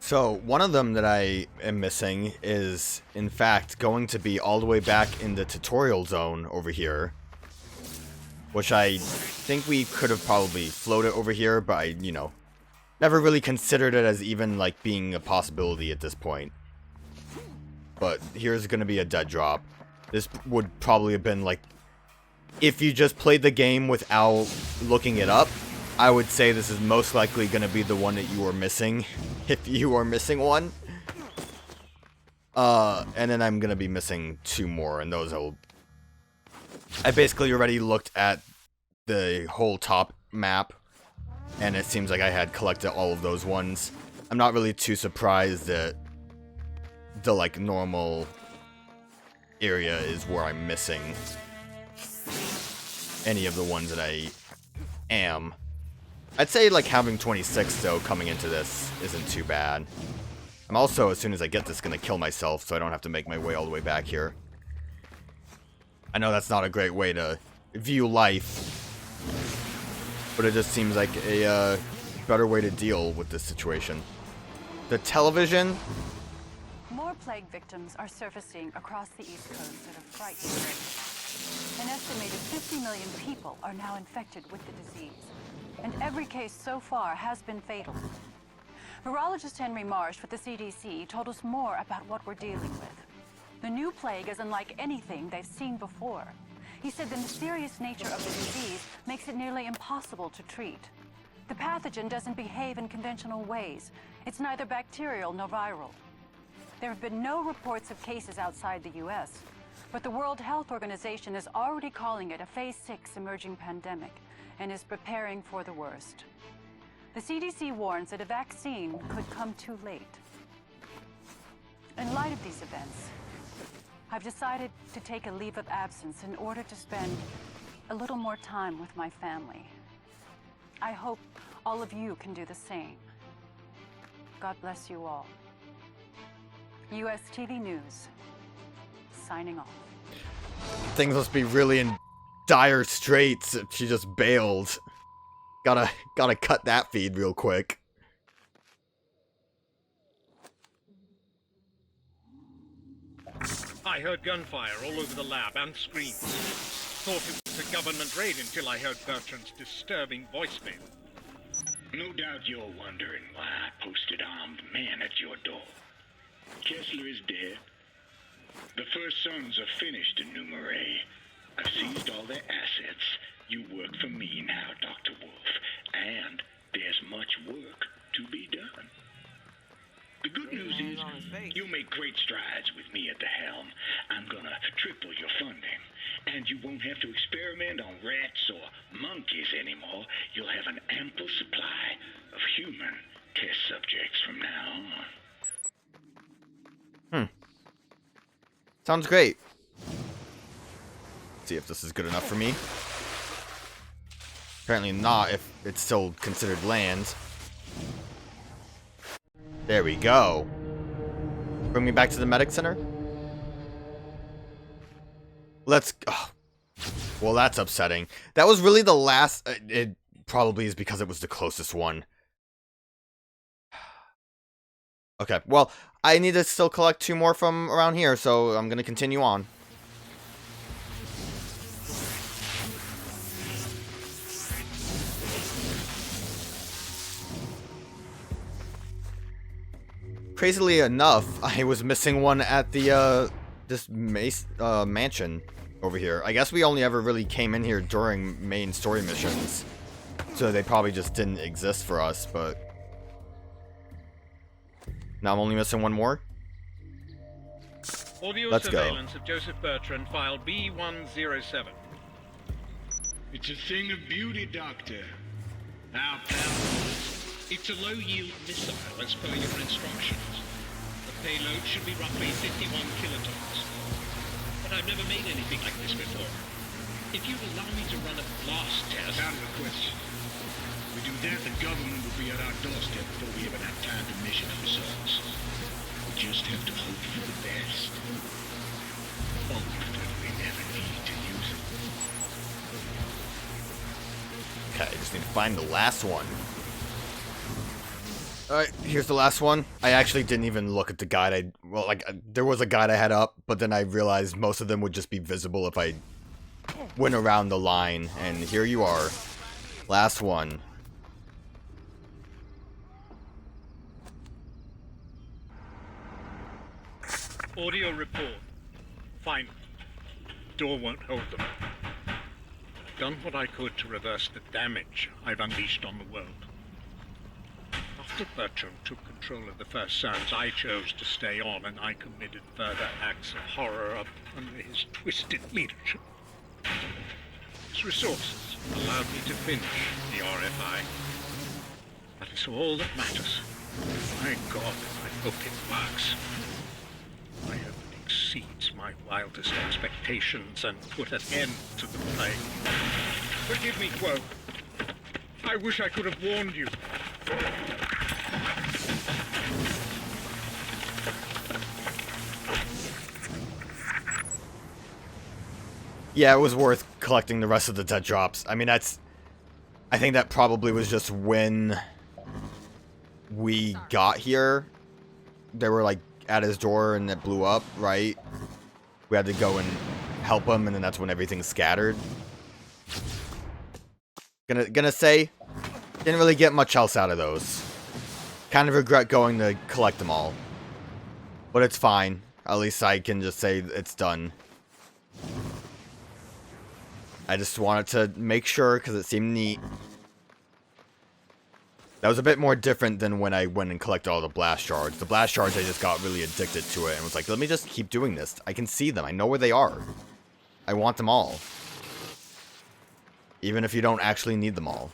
So, one of them that I am missing is, in fact, going to be all the way back in the tutorial zone over here. Which I think we could have probably floated over here, but I, never really considered it as even, like, being a possibility at this point. But here's going to be a dead drop. This would probably have been, like, if you just played the game without looking it up, I would say this is most likely going to be the one that you are missing, if you are missing one. And then I'm going to be missing 2 more, and those will... I basically already looked at the whole top map, and it seems like I had collected all of those ones. I'm not really too surprised that the, like, normal area is where I'm missing any of the ones that I am. I'd say, like, having 26, though, coming into this isn't too bad. I'm also, as soon as I get this, gonna kill myself, so I don't have to make my way all the way back here. I know that's not a great way to view life, but it just seems like a better way to deal with this situation. The television... More plague victims are surfacing across the East Coast at a frightening rate. An estimated 50 million people are now infected with the disease, and every case so far has been fatal. Virologist Henry Marais with the CDC told us more about what we're dealing with. The new plague is unlike anything they've seen before. He said the mysterious nature of the disease makes it nearly impossible to treat. The pathogen doesn't behave in conventional ways. It's neither bacterial nor viral. There have been no reports of cases outside the U.S., but the World Health Organization is already calling it a Phase 6 emerging pandemic and is preparing for the worst. The CDC warns that a vaccine could come too late. In light of these events, I've decided to take a leave of absence in order to spend a little more time with my family. I hope all of you can do the same. God bless you all. US TV News, signing off. Things must be really in dire straits if she just bailed. Gotta cut that feed real quick. I heard gunfire all over the lab and screams. Thought it was a government raid until I heard Bertrand's disturbing voicemail. No doubt you're wondering why I posted armed men at your door. Kessler is dead. The first sons are finished in New Marais. I've seized all their assets. You work for me now, Dr. Wolf, and there's much work to be done. The good news is, you'll make great strides with me at the helm. I'm gonna triple your funding, and you won't have to experiment on rats or monkeys anymore. You'll have an ample supply of human test subjects from now on. Sounds great. Let's see if this is good enough for me. Apparently not, if it's still considered land. There we go. Bring me back to the medic center. Let's... Oh. Well, that's upsetting. That was really the last... It probably is because it was the closest one. Okay, well, I need to still collect 2 more from around here, so I'm going to continue on. Crazily enough, I was missing one at the, this mansion over here. I guess we only ever really came in here during main story missions, so they probably just didn't exist for us, but... Now I'm only missing 1 more? Audio Let's surveillance of Joseph Bertrand, file B107. It's a thing of beauty, Doctor. Our plan. It's a low-yield missile, as per your instructions. The payload should be roughly 51 kilotons. But I've never made anything like this before. If you'd allow me to run a blast test... Out of the question. If we do that, the government will be at our doorstep before we even have time to mission ourselves. We just have to hope for the best. Hope that we never need to use it. Okay, I just need to find the last one. Alright, here's the last one. I actually didn't even look at the guide. There was a guide I had up, but then I realized most of them would just be visible if I went around the line. And here you are. Last one. Audio report. Fine. Door won't hold them. I've done what I could to reverse the damage I've unleashed on the world. After Bertram took control of the First Sons, I chose to stay on, and I committed further acts of horror under his twisted leadership. His resources allowed me to finish the RFI. That is all that matters. My God, I hope it works. I hope it exceeds my wildest expectations and put an end to the plague. Forgive me, Quo. I wish I could have warned you. Yeah, it was worth collecting the rest of the dead drops. I mean, I think that probably was just when we got here. They were, like, at his door and it blew up, right? We had to go and help him, and then that's when everything scattered. Gonna say, didn't really get much else out of those. Kind of regret going to collect them all. But it's fine. At least I can just say it's done. I just wanted to make sure because it seemed neat. That was a bit more different than when I went and collected all the blast shards. The blast shards, I just got really addicted to it and was like, let me just keep doing this. I can see them. I know where they are. I want them all. Even if you don't actually need them all.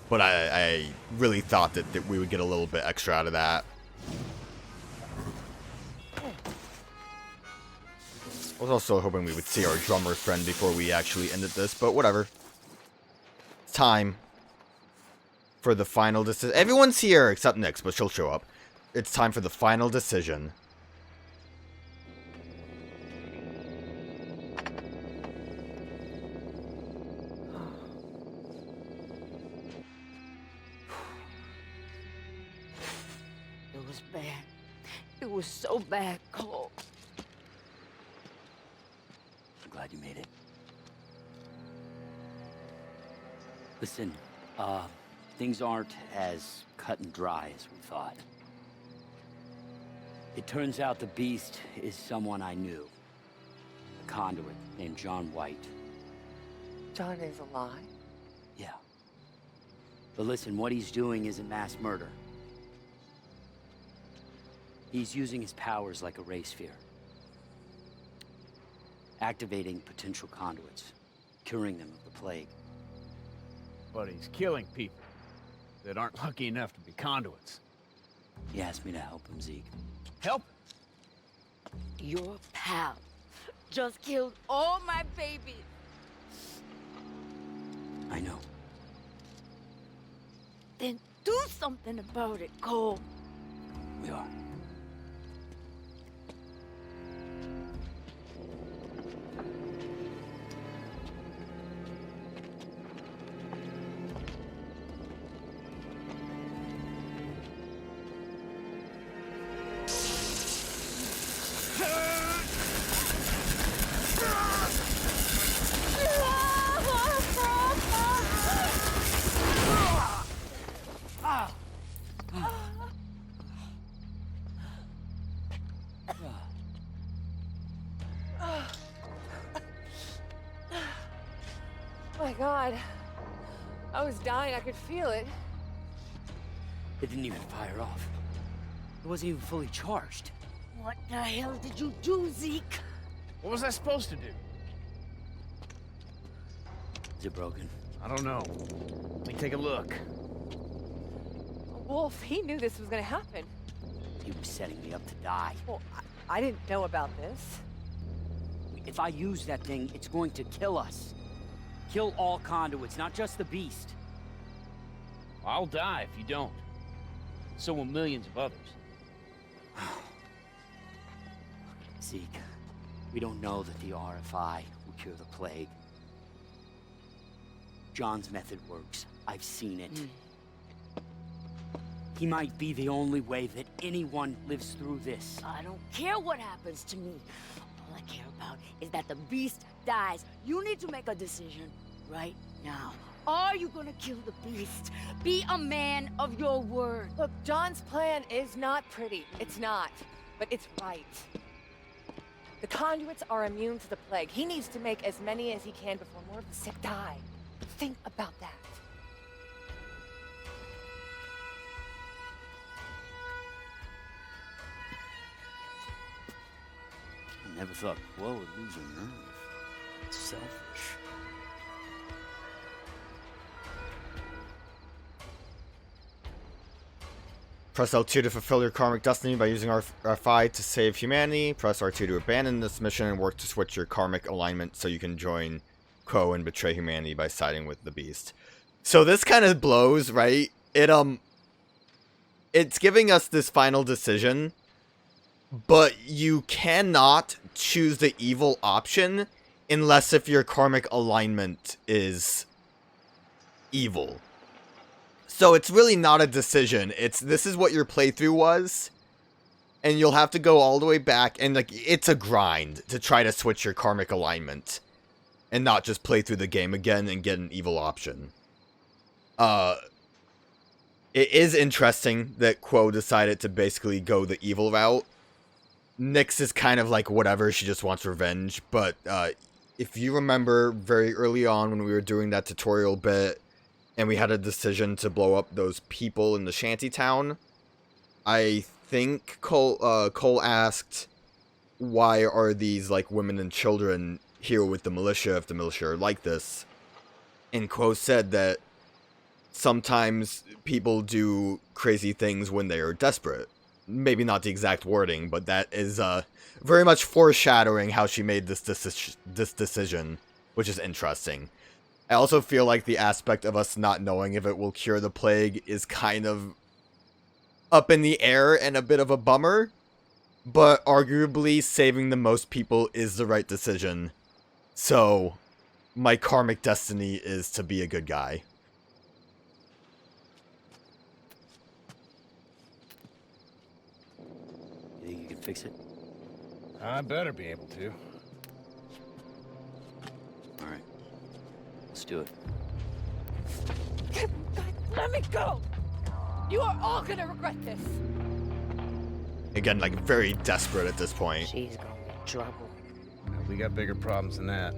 But I really thought that we would get a little bit extra out of that. I was also hoping we would see our drummer friend before we actually ended this, but whatever. It's time for the final decision. Everyone's here except Nyx, but she'll show up. It's time for the final decision. It was bad. It was so bad, Cole. I'm glad you made it. Listen, things aren't as cut and dry as we thought. It turns out the Beast is someone I knew. A conduit named John White. John is alive. Yeah. But listen, what he's doing isn't mass murder. He's using his powers like a ray sphere. Activating potential conduits, curing them of the plague. But he's killing people that aren't lucky enough to be conduits. He asked me to help him, Zeke. Help? Your pal just killed all my babies. I know. Then do something about it, Cole. We are. My God. I was dying. I could feel it. It didn't even fire off. It wasn't even fully charged. What the hell did you do, Zeke? What was I supposed to do? Is it broken? I don't know. Let me take a look. Wolf, he knew this was gonna happen. He was setting me up to die. Well, I didn't know about this. If I use that thing, it's going to kill us. Kill all conduits, not just the Beast. I'll die if you don't. So will millions of others. Zeke, we don't know that the RFI will cure the plague. John's method works. I've seen it. He might be the only way that anyone lives through this. I don't care what happens to me. All I care about is that the beast dies. You need to make a decision right now. Are you gonna kill the beast? Be a man of your word. Look, John's plan is not pretty. It's not. But it's right. The conduits are immune to the plague. He needs to make as many as he can before more of the sick die. Think about that. I never thought Quo would lose a nerve. It's selfish. Press L2 to fulfill your karmic destiny by using R5 to save humanity. Press R2 to abandon this mission and work to switch your karmic alignment so you can join Quo and betray humanity by siding with the beast. So this kind of blows, right? It's giving us this final decision, but you cannot choose the evil option unless if your karmic alignment is evil. So it's really not a decision. This is what your playthrough was, and you'll have to go all the way back, and like it's a grind to try to switch your karmic alignment and not just play through the game again and get an evil option. It is interesting that Quo decided to basically go the evil route. Nyx is kind of like whatever, she just wants revenge, but if you remember very early on when we were doing that tutorial bit, and we had a decision to blow up those people in the shantytown, I think Cole asked, why are these like women and children here with the militia if the militia are like this? And Quo said that sometimes people do crazy things when they are desperate. Maybe not the exact wording, but that is very much foreshadowing how she made this decision, which is interesting. I also feel like the aspect of us not knowing if it will cure the plague is kind of up in the air and a bit of a bummer, but arguably saving the most people is the right decision. So, my karmic destiny is to be a good guy. You think you can fix it? I better be able to. All right. Let's do it. God, let me go! You are all gonna regret this. Again, like, very desperate at this point. She's gonna be in trouble. We got bigger problems than that.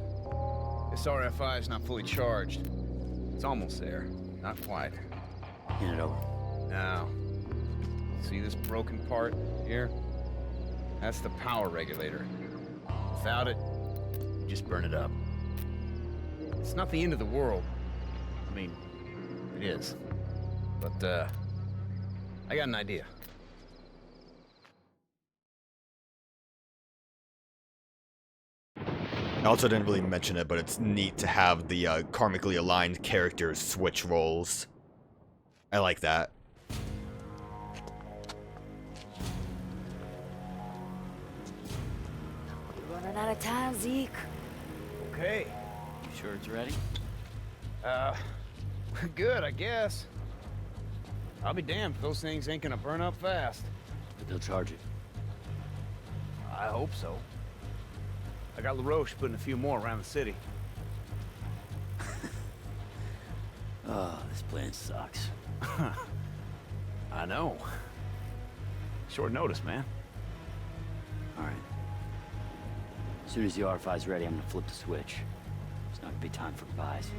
This RFI is not fully charged. It's almost there. Not quite. Hand it over. Now, see this broken part here? That's the power regulator. Without it, you just burn it up. It's not the end of the world. I mean, it is. But, I got an idea. I also didn't really mention it, but it's neat to have the karmically aligned characters switch roles. I like that. We're running out of time, Zeke. Okay. You sure it's ready? Good, I guess. I'll be damned if those things ain't gonna burn up fast. But they'll charge it. I hope so. I got LaRoche putting a few more around the city. Oh, this plan sucks. I know. Short notice, man. All right. As soon as the R5's ready, I'm gonna flip the switch. It's not gonna be time for goodbyes.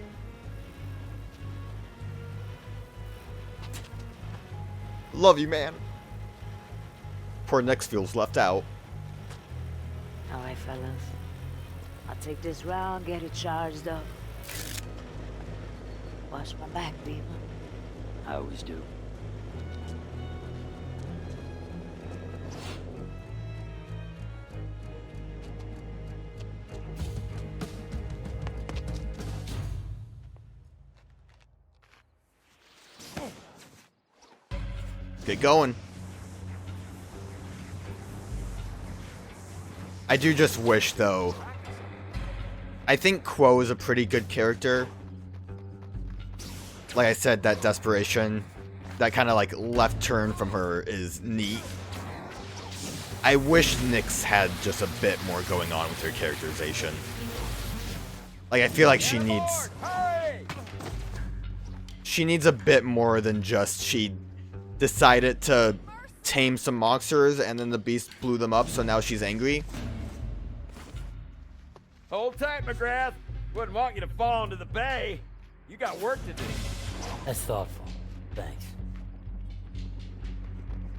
Love you, man. Poor Nyx feels left out. All right, fellas. I'll take this round, get it charged up. Watch my back, Beaver. I always do. Get going. I do just wish, though. I think Quo is a pretty good character. Like I said, that desperation that kind of like left turn from her is neat. I wish Nyx had just a bit more going on with her characterization. Like, I feel like she needs a bit more than just she decided to tame some monsters and then the beast blew them up, so now she's angry. Hold tight, MacGrath. Wouldn't want you to fall into the bay. You got work to do. That's thoughtful. Thanks.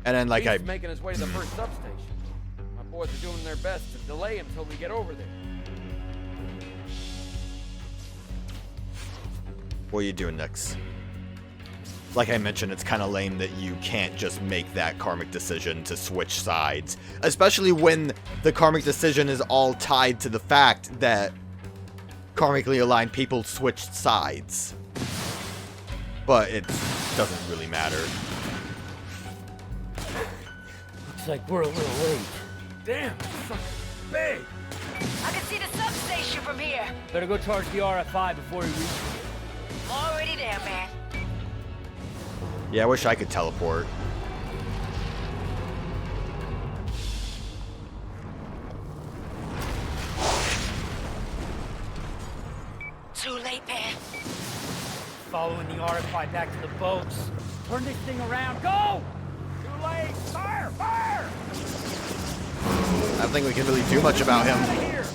And then like He's making his way to the first substation. My boys are doing their best to delay him till we get over there. What are you doing next? Like I mentioned, it's kind of lame that you can't just make that karmic decision to switch sides. Especially when the karmic decision is all tied to the fact that karmically aligned people switched sides. But it doesn't really matter. Looks like we're a little late. Damn, fucking big. I can see the substation from here. Better go charge the RFI before he reaches. I'm already there, man. Yeah, I wish I could teleport. Too late, man. Following the RFI back to the boats. Turn this thing around. Go! Too late. Fire! Fire! I don't think we can really do much about him. Here.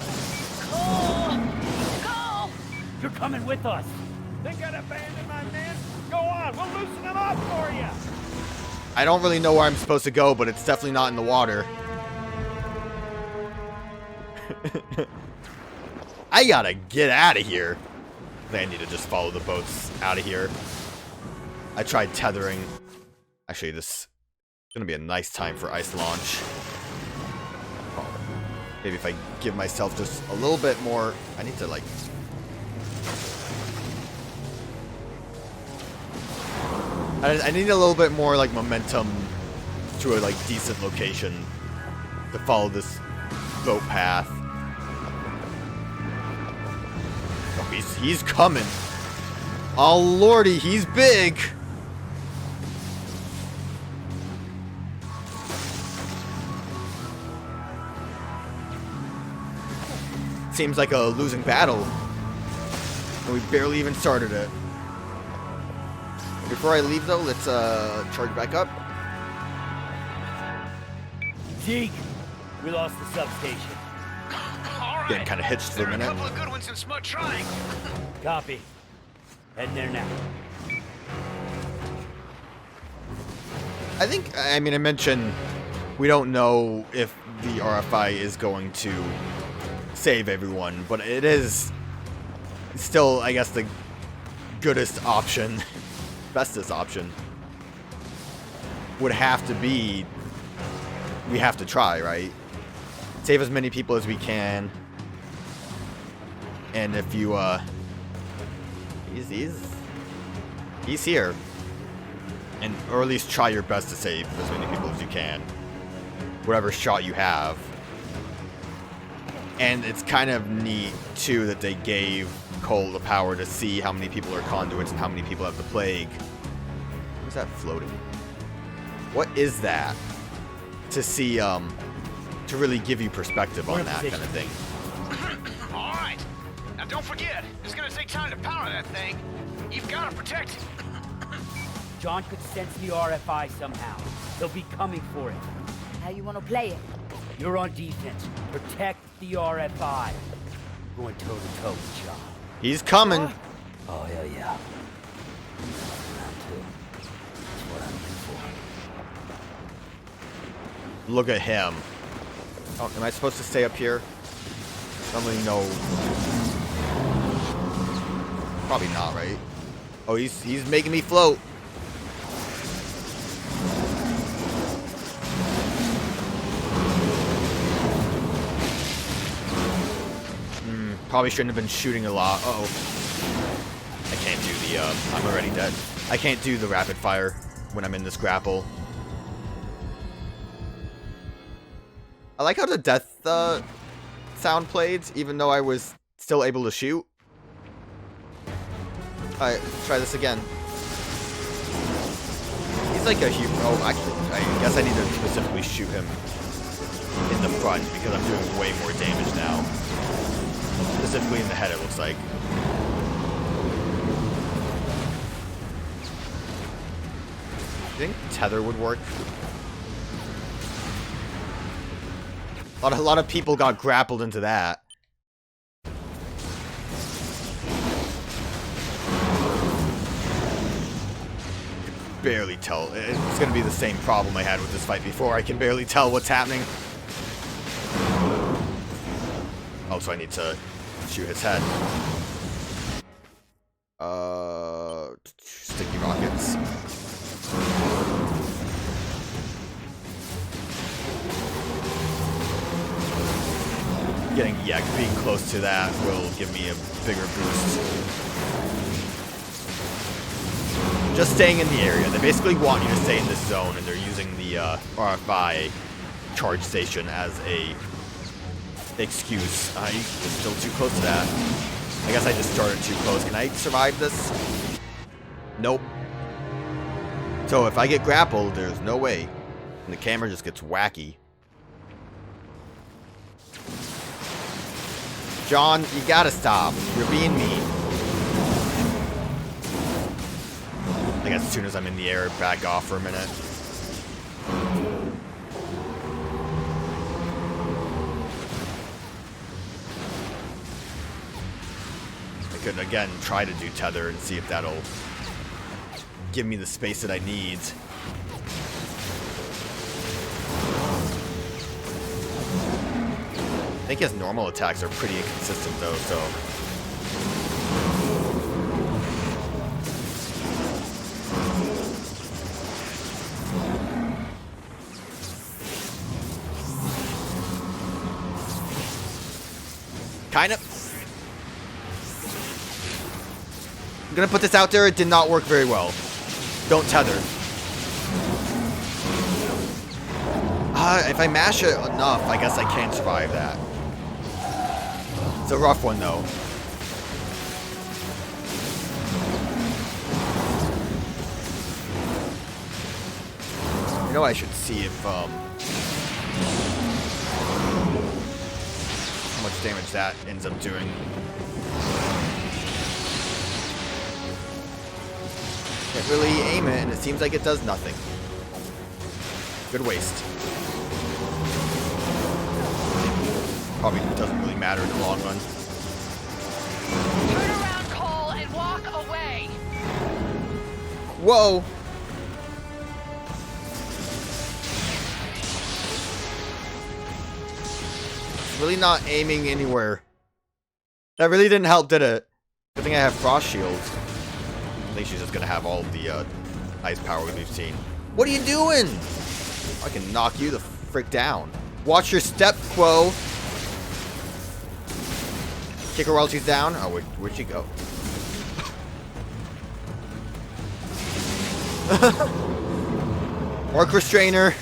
Go! You're coming with us. Think I'd abandon my men? Go on. We'll loosen them up for you. I don't really know where I'm supposed to go, but it's definitely not in the water. I gotta get out of here. I think I need to just follow the boats out of here. I tried tethering. Actually, this is gonna be a nice time for ice launch. Oh, maybe if I give myself just a little bit more. I need to like. I need a little bit more like momentum to a like decent location to follow this boat path. Oh, he's coming. Oh lordy, he's big. Seems like a losing battle, and we barely even started it. Before I leave though, let's charge back up. Zeke, we lost the substation. Getting kind of hitched for a minute. couple of good ones in Smut Triangle. Copy. Heading there now. I think, I mean, I mentioned we don't know if the RFI is going to save everyone, but it is still, I guess, the goodest option, bestest option would have to be, we have to try, right? Save as many people as we can. And if you, he's here. And, or at least try your best to save as many people as you can. Whatever shot you have. And it's kind of neat, too, that they gave Cole the power to see how many people are conduits and how many people have the plague. What's that floating? What is that? To see, to really give you perspective on that kind of thing. All right. Now don't forget, it's gonna take time to power that thing. You've got to protect it. John could sense the RFI somehow. They'll be coming for it. How you want to play it? You're on defense. Protect the RFI. We're going toe to toe with John. He's coming. Oh, hell yeah. Round two. That's what I'm in for. Look at him. Oh, am I supposed to stay up here? I don't really know. Probably not, right? Oh, he's making me float. Probably shouldn't have been shooting a lot. Uh-oh. I can't do the, I'm already dead. I can't do the rapid fire when I'm in this grapple. I like how the death, sound played, even though I was still able to shoot. Alright, let's try this again. like a huge... Oh, actually, I guess I need to specifically shoot him in the front because I'm doing way more damage now. Specifically in the head, it looks like. I think tether would work. A lot of people got grappled into that. Barely tell. It's going to be the same problem I had with this fight before. I can barely tell what's happening. Oh, so I need to shoot his head. Sticky rockets. Being close to that will give me a bigger boost. Just staying in the area. They basically want you to stay in this zone, and they're using the RFI charge station as a excuse. I'm still too close to that. I guess I just started too close. Can I survive this? Nope. So if I get grappled, there's no way. And the camera just gets wacky. John, you gotta stop. You're being mean. I guess as soon as I'm in the air, back off for a minute. I could, again, try to do tether and see if that'll give me the space that I need. I think his normal attacks are pretty inconsistent though, so... Kind of. I'm gonna put this out there, it did not work very well. Don't tether. If I mash it enough, I guess I can survive that. It's a rough one, though. You know, I should see if, how much damage that ends up doing. Can't really aim it, and it seems like it does nothing. Good waste. Probably doesn't really matter in the long run. Turn around, Cole, and walk away. Whoa! Really not aiming anywhere. That really didn't help, did it? Good thing I have frost shields. I think she's just gonna have all of the ice power we've seen. What are you doing? I can knock you the frick down. Watch your step, Quo. Kick her while she's down. Oh, where'd she go? Arc restrainer.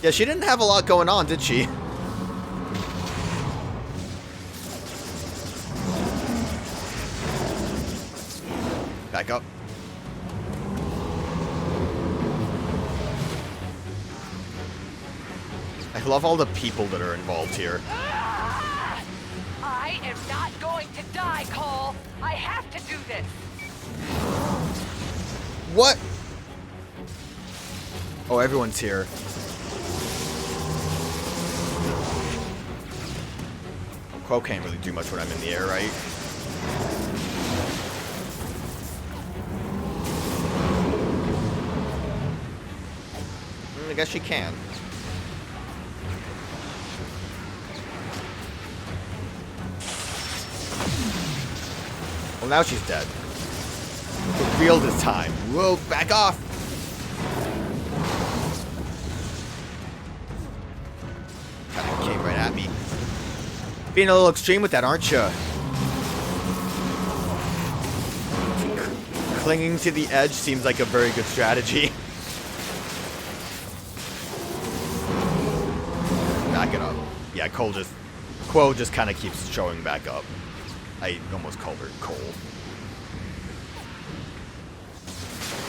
Yeah, she didn't have a lot going on, did she? Back up. I love all the people that are involved here. I am not going to die, Cole. I have to do this. What? Oh, everyone's here. Quo can't really do much when I'm in the air, right? I guess she can. Well, now she's dead. For real this time. Whoa, back off! Kinda came right at me. Being a little extreme with that, aren't you? Clinging to the edge seems like a very good strategy. Back it up. Yeah, Quo just kind of keeps showing back up. I almost called her Cole.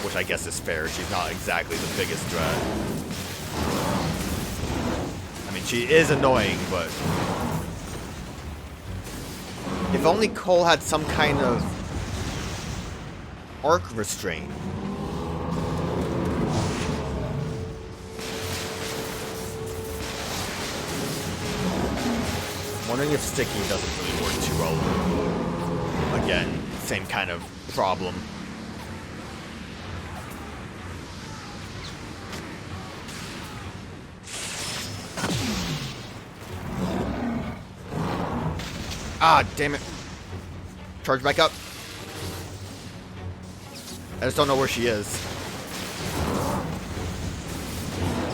which I guess is fair. She's not exactly the biggest threat. I mean, she is annoying, but if only Cole had some kind of arc restraint. Wondering if Sticky doesn't really work too well. Again, same kind of problem. Ah, damn it. Charge back up. I just don't know where she is.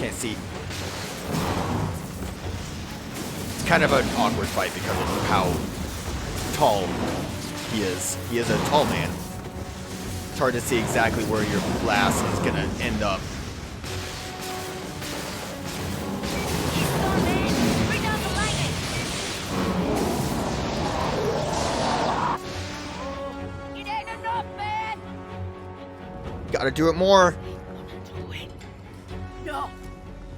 Can't see. It's kind of an awkward fight because of how tall he is. He is a tall man. It's hard to see exactly where your blast is gonna end up. Gotta do it more. No,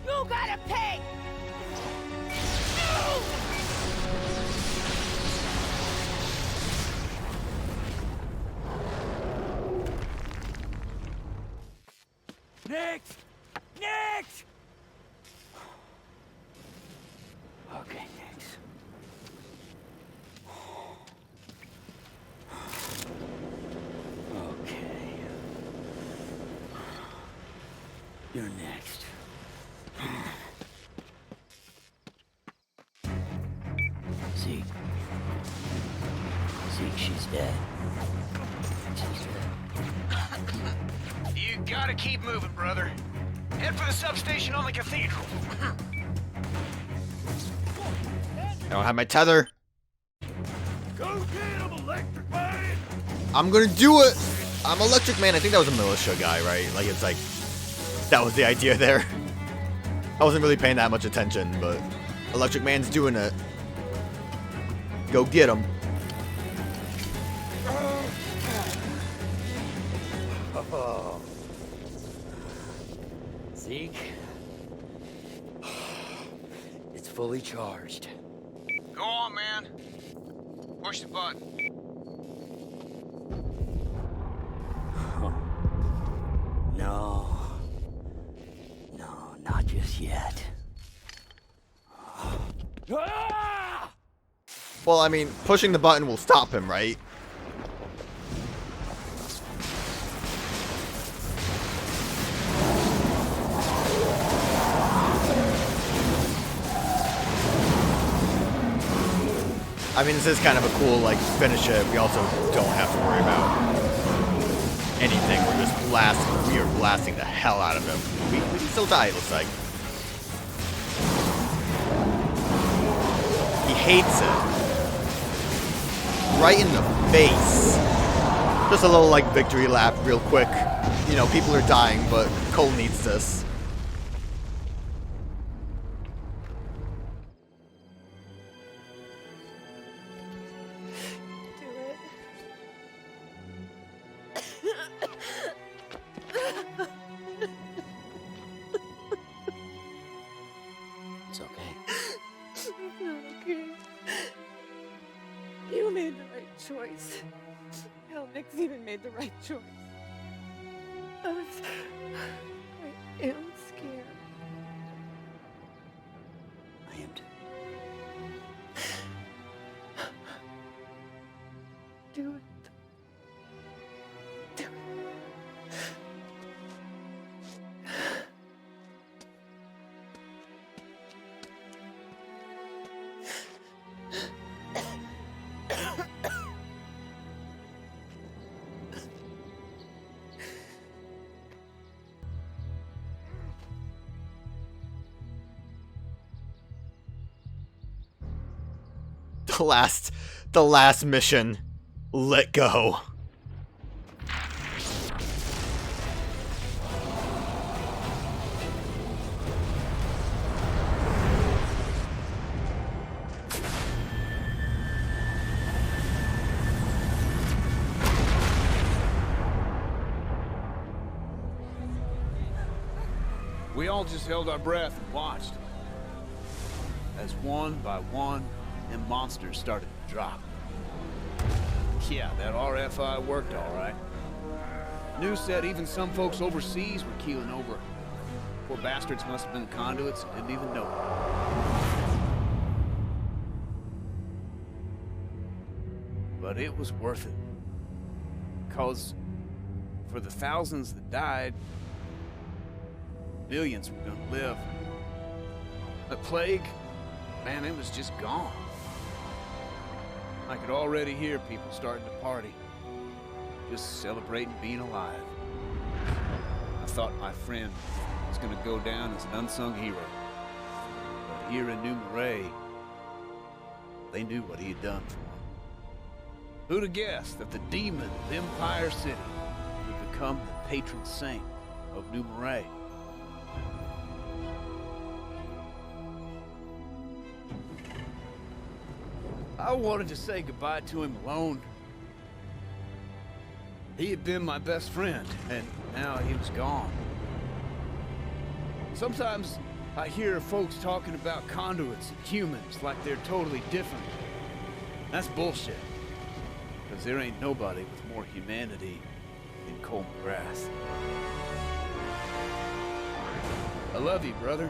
you gotta pay. No. Next! Next! Okay, next. Okay. You're next. Zeke. Zeke, she's dead. She's dead. You gotta keep moving, brother. Head for the substation on the cathedral. I don't have my tether. Go get him, Electric Man! I'm gonna do it. I'm Electric Man. I think that was a militia guy, right? Like, it's like, that was the idea there. I wasn't really paying that much attention, but Electric Man's doing it. Go get him. Oh. Zeke. It's fully charged. Go on, man. Push the button. No. No, not just yet. Ah! Well, I mean, pushing the button will stop him, right? I mean, this is kind of a cool, like, finish it. We also don't have to worry about anything. We're just blasting. We are blasting the hell out of him. We can still die, it looks like. He hates it. Right in the face. Just a little, like, victory lap real quick. You know, people are dying, but Cole needs this. It's okay. It's not okay. You made the right choice. Hell, Nick's even made the right choice. I am scared. I am too. Do it. Do it. The last mission. Let go. We all just held our breath and watched. As one by one, them monsters started to drop. Yeah, that RFI worked all right. News said even some folks overseas were keeling over. Poor bastards must have been the conduits and didn't even know it. But it was worth it. Because for the thousands that died, millions were gonna live. The plague, man, it was just gone. I could already hear people starting to party, just celebrating being alive. I thought my friend was gonna go down as an unsung hero. But here in New Marais, they knew what he had done for them. Who'd have guessed that the demon of Empire City would become the patron saint of New Marais? I wanted to say goodbye to him alone. He had been my best friend, and now he was gone. Sometimes I hear folks talking about conduits and humans like they're totally different. That's bullshit. Because there ain't nobody with more humanity than Cole MacGrath. I love you, brother.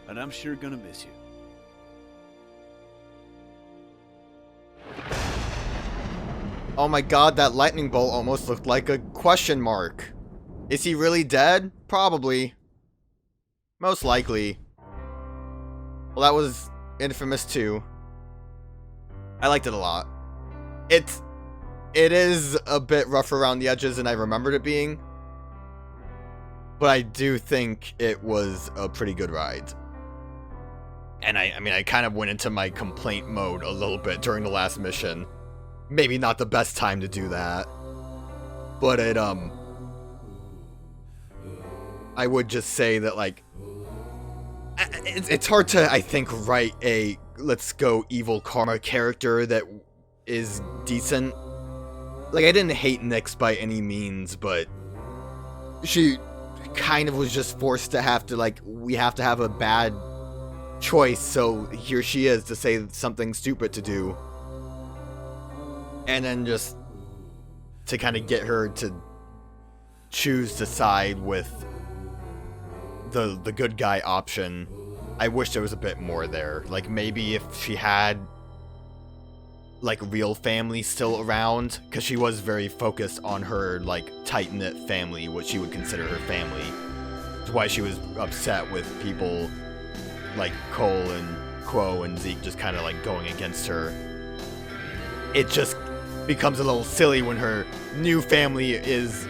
And I'm sure gonna miss you. Oh my god, that lightning bolt almost looked like a question mark. Is he really dead? Probably. Most likely. Well, that was inFamous 2. I liked it a lot. It is a bit rough around the edges than I remembered it being. But I do think it was a pretty good ride. And I mean, I kind of went into my complaint mode a little bit during the last mission. Maybe not the best time to do that. But I would just say that, like, it's hard to, I think, write a let's go evil karma character that is decent. Like, I didn't hate Nyx by any means, but she kind of was just forced to have to, like, we have to have a bad choice, so here she is to say something stupid to do. And then just to kind of get her to choose to side with the good guy option. I wish there was a bit more there. Like, maybe if she had, like, real family still around, because she was very focused on her, like, tight-knit family, what she would consider her family. That's why she was upset with people like Cole and Quo and Zeke just kind of, like, going against her. It just becomes a little silly when her new family is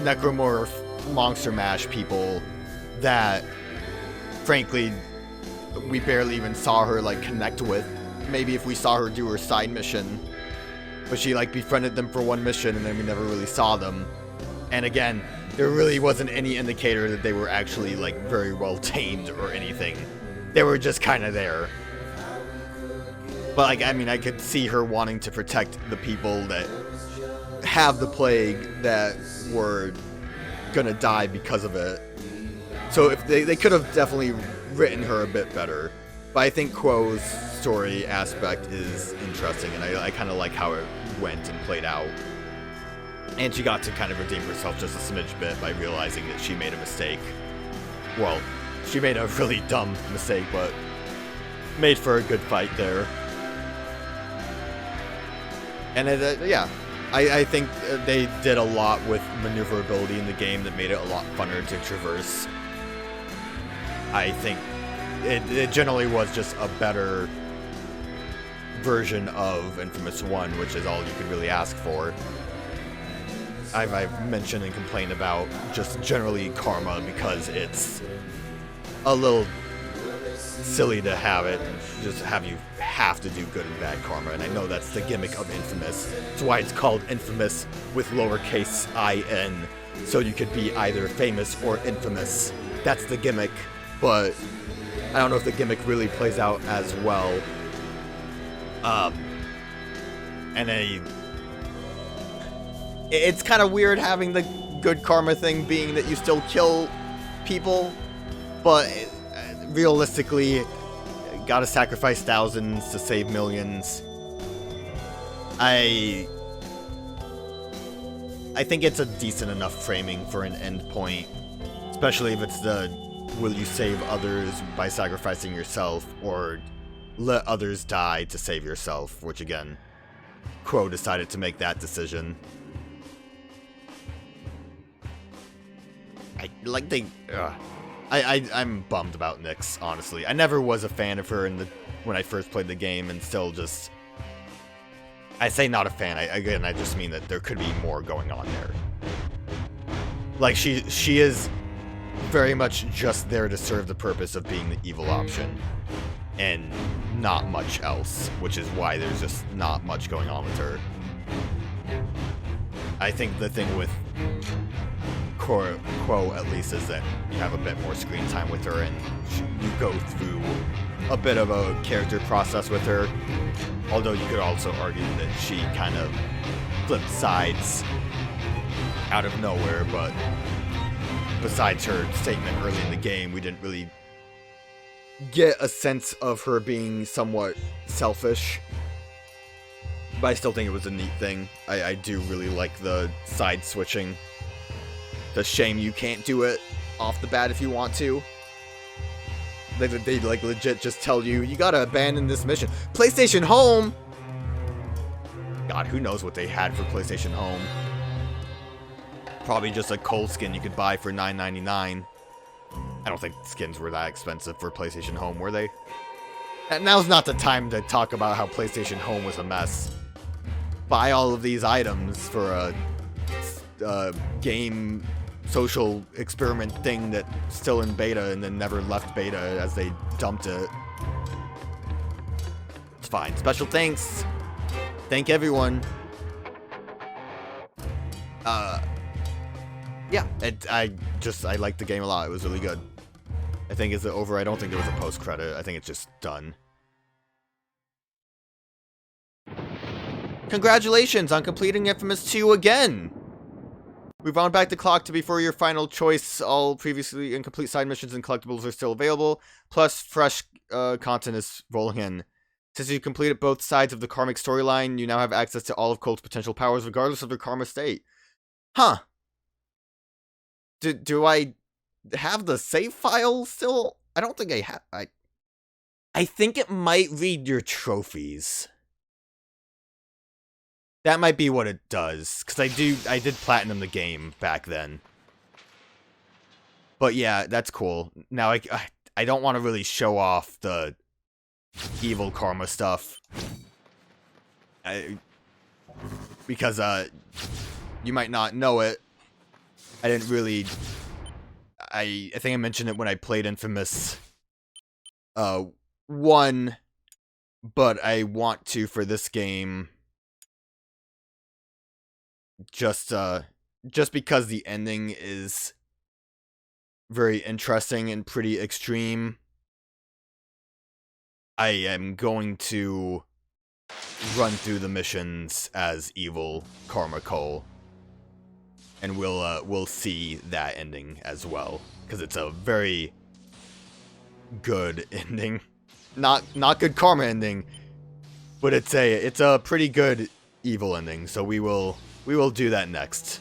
necromorph monster mash people that, frankly, we barely even saw her, like, connect with. Maybe if we saw her do her side mission, but she, like, befriended them for one mission and then we never really saw them. And again, there really wasn't any indicator that they were actually, like, very well tamed or anything. They were just kind of there. But, like, I mean, I could see her wanting to protect the people that have the plague that were gonna die because of it. So if they could have definitely written her a bit better. But I think Quo's story aspect is interesting, and I kind of like how it went and played out. And she got to kind of redeem herself just a smidge bit by realizing that she made a mistake. Well, she made a really dumb mistake, but made for a good fight there. And yeah, I think they did a lot with maneuverability in the game that made it a lot funner to traverse. I think it generally was just a better version of inFamous 1, which is all you could really ask for. I've mentioned and complained about just generally karma because it's a little silly to have it and just have you have to do good and bad karma, and I know that's the gimmick of inFamous. That's why it's called inFamous with lowercase in, so you could be either famous or infamous. That's the gimmick, but I don't know if the gimmick really plays out as well. And it's kind of weird having the good karma thing being that you still kill people, but realistically, gotta sacrifice thousands to save millions. I think it's a decent enough framing for an end point, especially if it's the will you save others by sacrificing yourself, or let others die to save yourself, which again, Crow decided to make that decision. I'm bummed about Nyx, honestly. I never was a fan of her when I first played the game, and still just... I say not a fan, I just mean that there could be more going on there. Like, she is very much just there to serve the purpose of being the evil option, and not much else, which is why there's just not much going on with her. I think the thing with Quo, at least, is that you have a bit more screen time with her, and you go through a bit of a character process with her. Although you could also argue that she kind of flipped sides out of nowhere, but besides her statement early in the game, we didn't really get a sense of her being somewhat selfish. But I still think it was a neat thing. I do really like the side switching. The shame you can't do it off the bat if you want to. They like legit just tell you, you gotta abandon this mission. PlayStation Home! God, who knows what they had for PlayStation Home. Probably just a Cole skin you could buy for $9.99. I don't think skins were that expensive for PlayStation Home, were they? And now's not the time to talk about how PlayStation Home was a mess. Buy all of these items for a game social experiment thing that's still in beta and then never left beta as they dumped it. It's fine. Special thanks. Thank everyone. Yeah, I liked the game a lot. It was really good. I think is it over? I don't think there was a post-credit. I think it's just done. Congratulations on completing inFamous 2 again! We've wound back the clock to before your final choice. All previously incomplete side missions and collectibles are still available, plus fresh content is rolling in. Since you've completed both sides of the karmic storyline, you now have access to all of Cole's potential powers regardless of their karma state. Huh. Do I have the save file still? I don't think I have. I think it might read your trophies. That might be what it does, because I did platinum the game back then. But yeah, that's cool. Now I don't want to really show off the evil karma stuff. Because you might not know it. I didn't really... I think I mentioned it when I played inFamous 1, but I want to for this game... Just because the ending is very interesting and pretty extreme, I am going to run through the missions as evil Karma Cole, and we'll see that ending as well, because it's a very good ending, not good karma ending, but it's a pretty good evil ending. So we will do that next.